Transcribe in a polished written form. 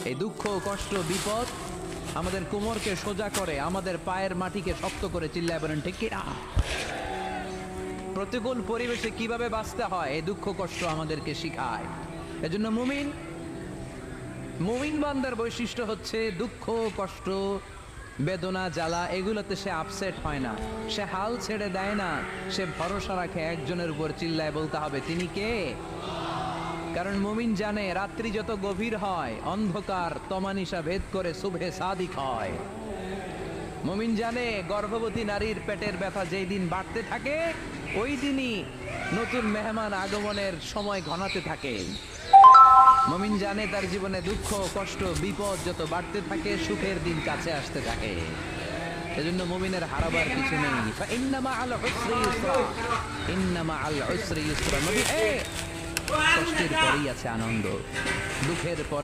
এই দুঃখ, কষ্ট, বিপদ আমাদের কোমরকে সোজা করে, আমাদের পায়ের মাটিকে শক্ত করে। চিল্লায় বলেন ঠিক কিনা? প্রতিকূল পরিবেশে কিভাবে বাঁচতে হয় এই দুঃখ কষ্ট আমাদেরকে শিখায়। এজন্য মুমিন বান্দার বৈশিষ্ট্য হচ্ছে দুঃখ কষ্ট বেদনা জ্বালা এগুলোতে সে আপসেট হয় না, সে হাল ছেড়ে দেয় না, সে ভরসা রাখে একজনের উপর। চিল্লায় বলতে হবে তিনি কে? কারণ মুমিন জানে রাত্রি যত গভীর হয় অন্ধকার তমানিসা ভেদ করে সুবহে সাদিক হয়। মুমিন জানে গর্ভবতী নারীর পেটের ব্যথা যেই দিন বাড়তে থাকে ওই দিনই নতুন মেহমান আগমনের সময় ঘনাতে থাকে। মুমিন জানে তার জীবনে দুঃখ কষ্ট বিপদ যত বাড়তে থাকে সুখের দিন কাছে আসতে থাকে। এজন্য মুমিনের হারাবার কিছু নেই। ইন্না মাআল উসরি ইউসরা, ইন্না মাআল উসরি ইউসরা। নবী কষ্টের পরেই আছে আনন্দ, দুঃখের পর